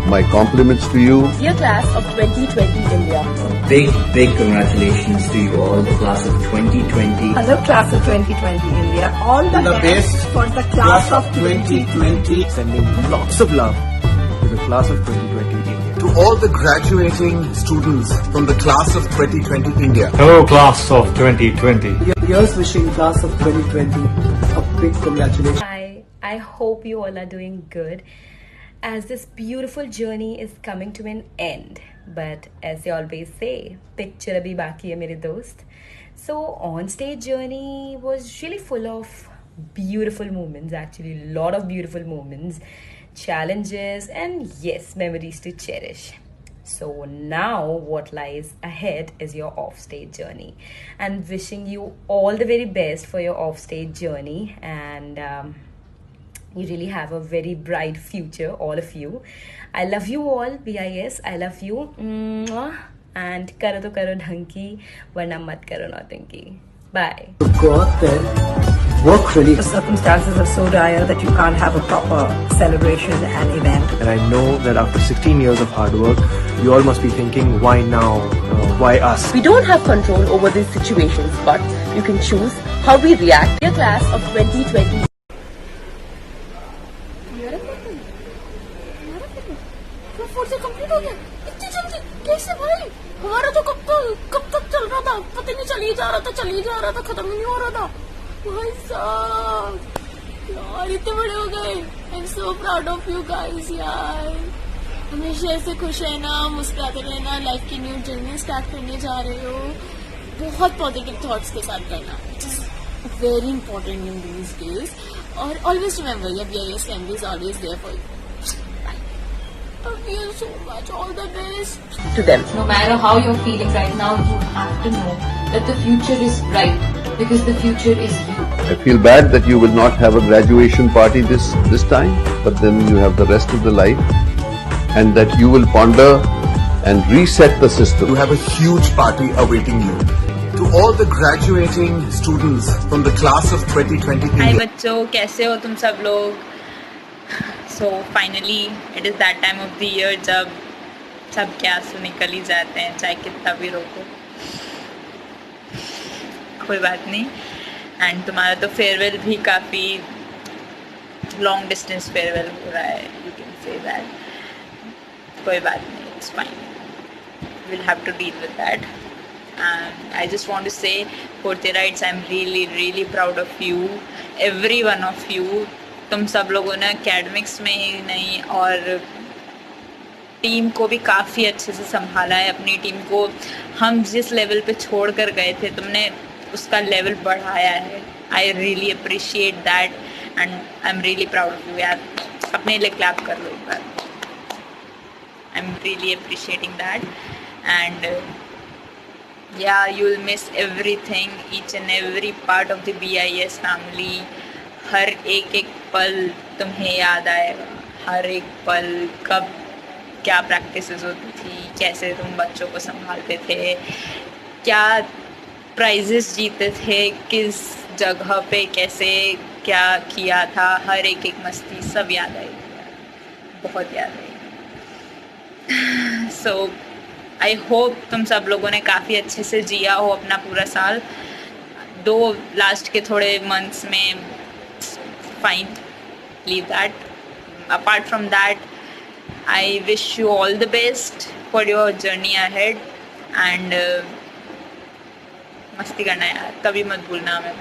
My compliments to you. Dear class of 2020 India. Big congratulations to you all, the class of 2020. Hello class of 2020 India. All the best for the class of 2020. Sending lots of love to the class of 2020 India. To all the graduating students from the class of 2020 India. Hello class of 2020. Here's wishing class of 2020 a big congratulations. I hope you all are doing good as this beautiful journey is coming to an end. But as they always say, picture abhi baki hai mere dost. So on stage journey was really full of beautiful moments, actually a lot of beautiful moments, challenges, and yes, memories to cherish. So now what lies ahead is your offstage journey, and wishing you all the very best for your offstage journey, and you really have a very bright future, all of you. I love you all, BIS. I love you. Mwah. And karo to karo dhang ki, warna mat karo nautanki. Bye. To go out there, work really. The circumstances are so dire that you can't have a proper celebration and event. And I know that after 16 years of hard work, you all must be thinking, why now? Why us? We don't have control over these situations, but you can choose how we react. Dear class of 2020. Complete हो गया इतनी जल्दी कैसे भाई हमारा तो कब तक चल रहा था पता नहीं चल ही जा रहा था खत्म ही नहीं हो रहा था भाई साहब यार इतने बड़े हो गए I am so proud of you guys यार हमेशा ऐसे खुश रहना मुस्कुराते रहना लाइफ की न्यू जर्नी स्टार्ट करने जा रहे हो बहुत पॉजिटिव थॉट्स के साथ करना it is very important in these days और always remember your BIS family is always there for you. Love you so much. All the best. To them. No matter how you're feeling right now, you have to know that the future is bright because the future is you. I feel bad that you will not have a graduation party this time, but then you have the rest of the life, and that you will ponder and reset the system. You have a huge party awaiting you. To all the graduating students from the class of 2020 hi India. बच्चों, कैसे हो तुम सब लोग? So finally it is that time of the year जब सब क्या से निकल ही जाते हैं, चाहे कितना भी रोको, कोई बात नहीं. एंड तुम्हारा तो फेयरवेल भी काफ़ी लॉन्ग डिस्टेंस फेयरवेल हो रहा है, यू कैन से दैट. कोई बात नहीं, it's fine, will have to deal with that. And I just want to say, Porthierites, I'm really proud of you, every one of you. तुम सब लोगों ने एकेडमिक्स में ही नहीं और टीम को भी काफ़ी अच्छे से संभाला है. अपनी टीम को हम जिस लेवल पे छोड़ कर गए थे, तुमने उसका लेवल बढ़ाया है. I really appreciate that and I am really proud of you. यार अपने लिए क्लैप कर लो एक बार. I am really appreciating that. And yeah, you'll miss everything, each and every part of the BIS family. हर एक पल तुम्हें याद आएगा, हर एक पल कब क्या प्रैक्टिसेस होती थी, कैसे तुम बच्चों को संभालते थे, क्या प्राइजेस जीते थे, किस जगह पे कैसे क्या किया था, हर एक मस्ती सब याद आएगी, बहुत याद आएगी. सो आई होप तुम सब लोगों ने काफ़ी अच्छे से जिया हो अपना पूरा साल. दो लास्ट के थोड़े मंथ्स में fine, leave that. Apart from that, I wish you all the best for your journey ahead. And मस्ती करना यार, कभी मत भूलना हमें,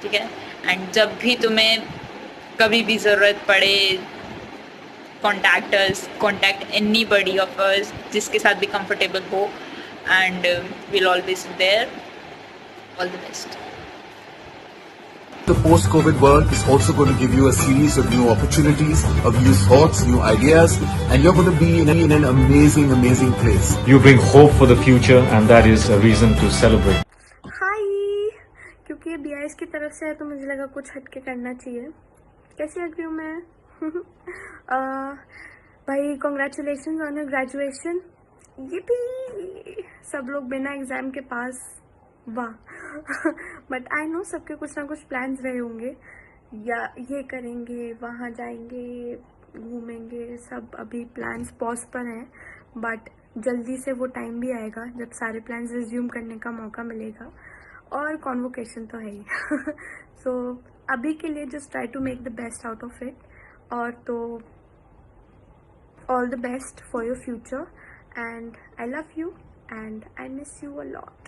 ठीक है. एंड जब भी तुम्हें कभी भी ज़रूरत पड़े, contact us, contact anybody of us जिसके साथ भी comfortable हो, and we'll always be there. All the best. The post-COVID world is also going to give you a series of new opportunities, of new thoughts, new ideas, and you're going to be in an amazing place. You bring hope for the future, and that is a reason to celebrate. हाय, क्योंकि ये BIS की तरफ से है तो मुझे लगा कुछ हटके करना चाहिए. कैसी लग रही हूँ मैं? भाई कॉन्ग्रेचुलेशन ऑन योर ग्रेजुएशन. ये भी सब लोग बिना एग्ज़ाम के पास, वाह. बट आई नो सबके कुछ ना कुछ प्लान्स रहे होंगे, या ये करेंगे, वहाँ जाएंगे, घूमेंगे सब. अभी प्लान्स पॉज पर हैं, बट जल्दी से वो टाइम भी आएगा जब सारे प्लान्स रिज्यूम करने का मौका मिलेगा. और कॉन्वोकेशन तो है ही. सो अभी के लिए just try to make the best out of it. और तो all the best for your future and I love you and I miss you a lot.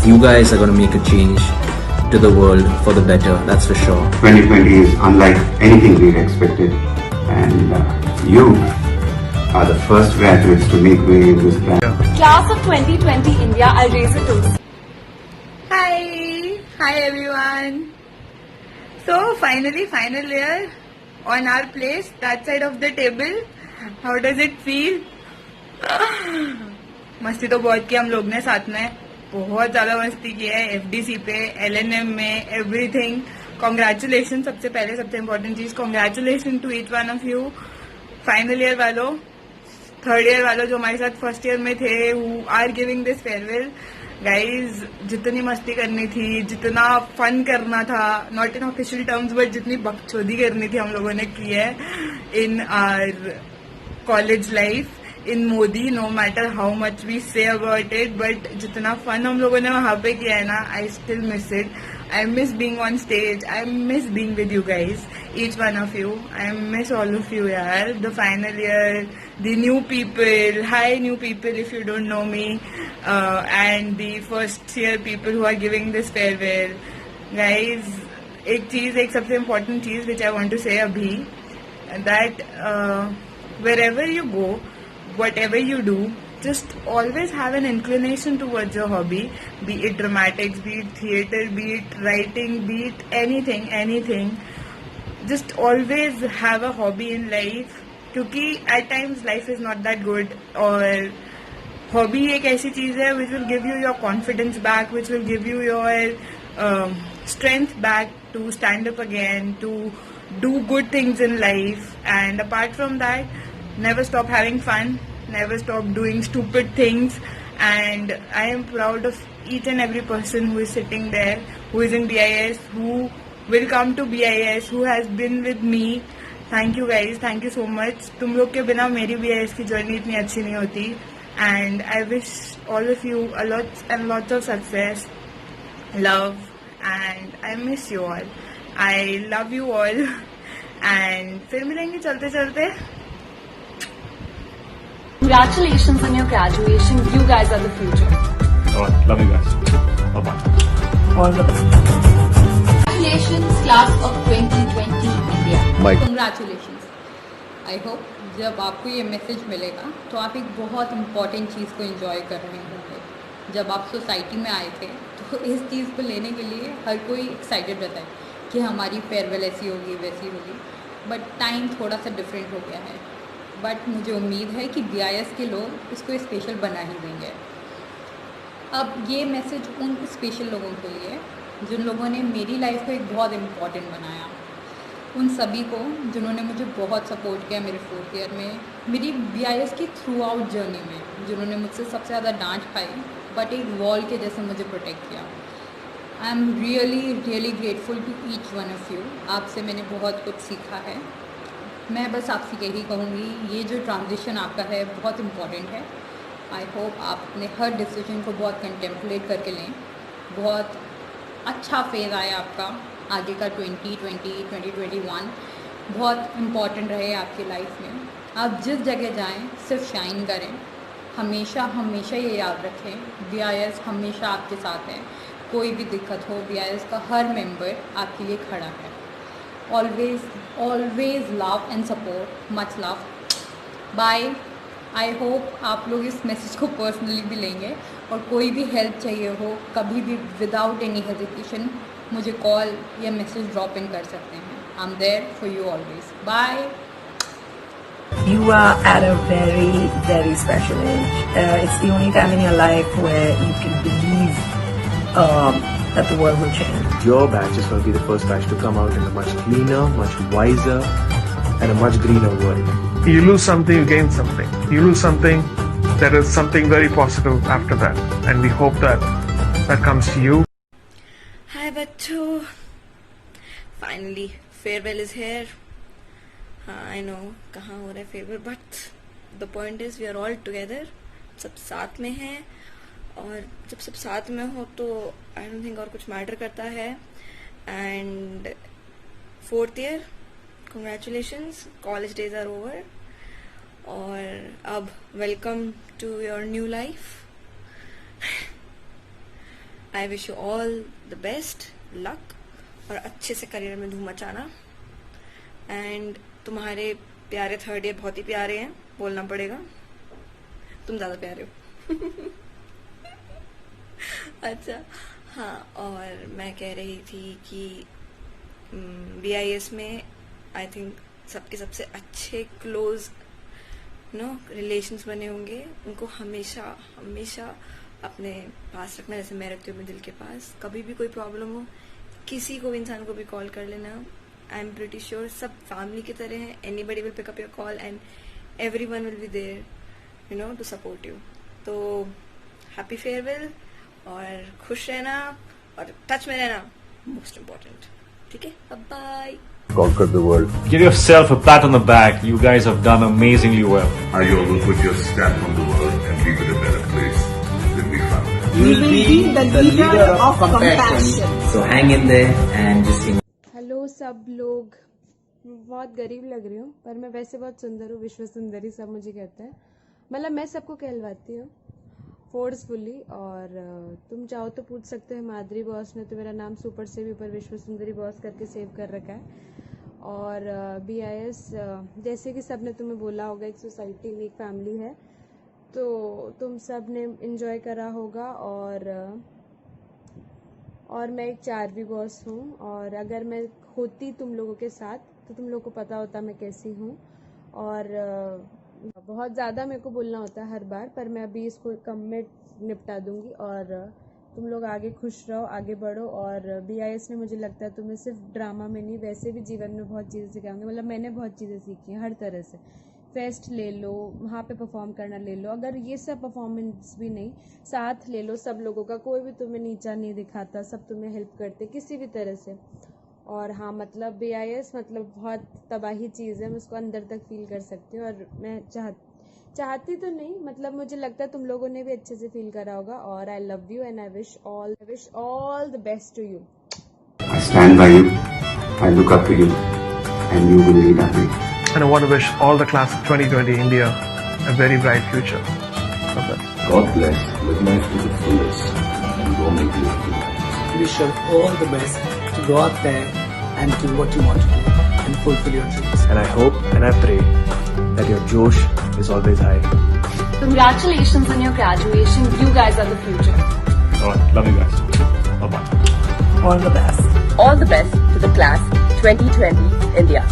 You guys are going to make a change to the world for the better, that's for sure. 2020 is unlike anything we expected, and you are the first graduates to make way in this plan. Class of 2020 India, I raise a toast. Hi everyone. So finally, final year on our place, that side of the table. How does it feel? मस्ती तो बहुत की हम लोग ने साथ में, बहुत ज्यादा मस्ती की है. FDC पे, LNM में, एवरीथिंग. कॉन्ग्रेचुलेशन. सबसे पहले सबसे इम्पोर्टेंट चीज, congratulation to each one of you. Final year वालों, थर्ड ईयर वालों जो हमारे साथ फर्स्ट ईयर में थे, who are giving this farewell. Guys, जितनी मस्ती करनी थी, जितना फन करना था, not in official terms but जितनी बकचोदी करनी थी हम लोगों ने की है in our college life in Modi. No matter how much we say about it, but जितना फन हम लोगों ने वहां पे किया है ना, I still miss it. I miss being on stage. I miss being with you guys, each one of you. I miss all of you, yaar. The final year, the new people. Hi, new people, if you don't know me, and the first year people who are giving this farewell, guys. एक सबसे important चीज which I want to say अभी, that wherever you go, whatever you do, just always have an inclination towards your hobby, be it dramatics, be it theatre, be it writing, be it anything. Just always have a hobby in life, क्योंकि at times life is not that good. और hobby एक ऐसी चीज है which will give you your confidence back, which will give you your strength back to stand up again, to do good things in life. And apart from that, never stop having fun. Never stop doing stupid things, and I am proud of each and every person who is sitting there, who is in BIS, who will come to BIS, who has been with me. Thank you guys, thank you so much. तुम लोग के बिना मेरी BIS की journey इतनी अच्छी नहीं होती. And I wish all of you a lot and lots of success, love, and I miss you all. I love you all. And फिर मिलेंगे चलते चलते. Congratulations on your graduation. You guys are the future. Alright, love you guys. Bye-bye. All the best. Congratulations, class of 2020 India. Mike. Congratulations. I hope जब आपको ये message मिलेगा तो आप एक बहुत इम्पॉर्टेंट चीज़ को एंजॉय कर रहे होंगे. जब आप सोसाइटी में आए थे तो इस चीज़ को लेने के लिए हर कोई एक्साइटेड रहता है कि हमारी फेयरवेल ऐसी होगी वैसी होगी, बट टाइम थोड़ा सा डिफरेंट हो गया है. बट मुझे उम्मीद है कि BIS के लोग इसको स्पेशल बना ही देंगे. अब ये मैसेज उन स्पेशल लोगों के लिए जिन लोगों ने मेरी लाइफ को एक बहुत इम्पॉर्टेंट बनाया, उन सभी को जिन्होंने मुझे बहुत सपोर्ट किया मेरे 4th ईयर में, मेरी BIS की थ्रू आउट जर्नी में, जिन्होंने मुझसे सबसे ज़्यादा डांट खाई बट एक वॉल के जैसे मुझे प्रोटेक्ट किया. I am really grateful to each one of you. आपसे मैंने बहुत कुछ सीखा है. मैं बस आपसे यही कहूँगी, ये जो ट्रांजिशन आपका है बहुत इम्पॉर्टेंट है. आई होप आप अपने हर डिसीजन को बहुत कंटेम्पलेट करके लें. बहुत अच्छा फेज़ आया आपका आगे का. 2021 बहुत इम्पॉर्टेंट रहे आपकी लाइफ में. आप जिस जगह जाएं सिर्फ शाइन करें. हमेशा ये याद रखें, BIS हमेशा आपके साथ है. कोई भी दिक्कत हो, BIS का हर मेंबर आपके लिए खड़ा है. always love and support. Much love. Bye. I hope आप लोग इस मैसेज को पर्सनली भी लेंगे और कोई भी हेल्प चाहिए हो कभी भी विदाउट एनी हेजिटेशन मुझे कॉल या मैसेज ड्रॉप इन कर सकते हैं. I am there for you always. Bye. You are at a very special age. It's the only time in your life where you can believe that the world will change. Your batch is going to be the first batch to come out in a much cleaner, much wiser, and a much greener world. You lose something, you gain something. You lose something, there is something very positive after that. And we hope that comes to you. Hi, Bachcho. Finally, farewell is here. हाँ I know कहाँ हो रहा है farewell, but the point is we are all together. सब साथ में हैं, और जब सब साथ में हो तो आई डोंट थिंक और कुछ मैटर करता है. And 4th year, congratulations, college days are over. और अब welcome to your new life. I wish you all the best luck और अच्छे से करियर में धूम मचाना. एंड तुम्हारे प्यारे 3rd year बहुत ही प्यारे हैं, बोलना पड़ेगा, तुम ज़्यादा प्यारे हो. अच्छा हाँ, और मैं कह रही थी कि BIS में आई थिंक सबके सबसे अच्छे क्लोज रिलेशंस बने होंगे. उनको हमेशा हमेशा अपने पास रखना, जैसे मैं रखती हूँ अपने दिल के पास. कभी भी कोई प्रॉब्लम हो, किसी को भी, इंसान को भी कॉल कर लेना. आई एम प्रिटी श्योर सब फैमिली की तरह हैं. Anybody will pick up your call and everyone will be there to support you. तो हैप्पी फेयरवेल, और खुश रहना और टच में रहना, मोस्ट इम्पोर्टेंट. ठीक है, bye. Conquer the world. Give yourself a pat on the back. You guys have done amazingly well. Are you all will put your stamp on the world and leave it a better place than we found it? You will be the leader of compassion. So hang in there and just hello सब लोग. बहुत गरीब लग रही हूँ, पर मैं वैसे बहुत सुंदर हूँ. विश्व सुंदरी सब मुझे कहते हैं. मतलब मैं सबको कहलवाती हूँ फोर्सफुली. और तुम चाहो तो पूछ सकते हो, माधुरी बॉस ने तो मेरा नाम सुपर से भी ऊपर विश्व सुंदरी बॉस करके सेव कर रखा है. और BIS जैसे कि सब ने तुम्हें बोला होगा, एक सोसाइटी में एक फैमिली है, तो तुम सब ने इन्जॉय करा होगा. और मैं एक 4वीं बॉस हूँ, और अगर मैं होती तुम लोगों के साथ तो तुम लोगों को पता होता मैं कैसी हूँ. और बहुत ज़्यादा मेरे को बोलना होता है हर बार, पर मैं अभी इसको कम में निपटा दूंगी. और तुम लोग आगे खुश रहो, आगे बढ़ो. और BIS ने मुझे लगता है तुम्हें सिर्फ ड्रामा में नहीं, वैसे भी जीवन में बहुत चीज़ें सिखाएंगे. मतलब मैंने बहुत चीज़ें सीखी हैं हर तरह से. फेस्ट ले लो, वहाँ पे परफॉर्म करना ले लो, अगर ये सब परफॉर्मेंस भी नहीं, साथ ले लो सब लोगों का. कोई भी तुम्हें नीचा नहीं दिखाता, सब तुम्हें हेल्प करते किसी भी तरह से. और हाँ, मतलब BIS मतलब बहुत तबाही चीज़ है, मैं उसको अंदर तक फील कर सकती हूँ. और मैं चाहती तो नहीं, मतलब मुझे लगता है तुम लोगों ने भी अच्छे से फील करा होगा. और I love you and I wish all the best to you. I stand by you, I look up to you, and you will lead us. And I want to wish all the class of 2020 India a very bright future. God bless, live life to the fullest, and go make you happy. Wish you all the best to go out there and do what you want to do and fulfill your dreams. And I hope and I pray that your Josh is always high. Congratulations on your graduation. You guys are the future. Alright, love you guys. Bye-bye. All the best. All the best to the class 2020 India.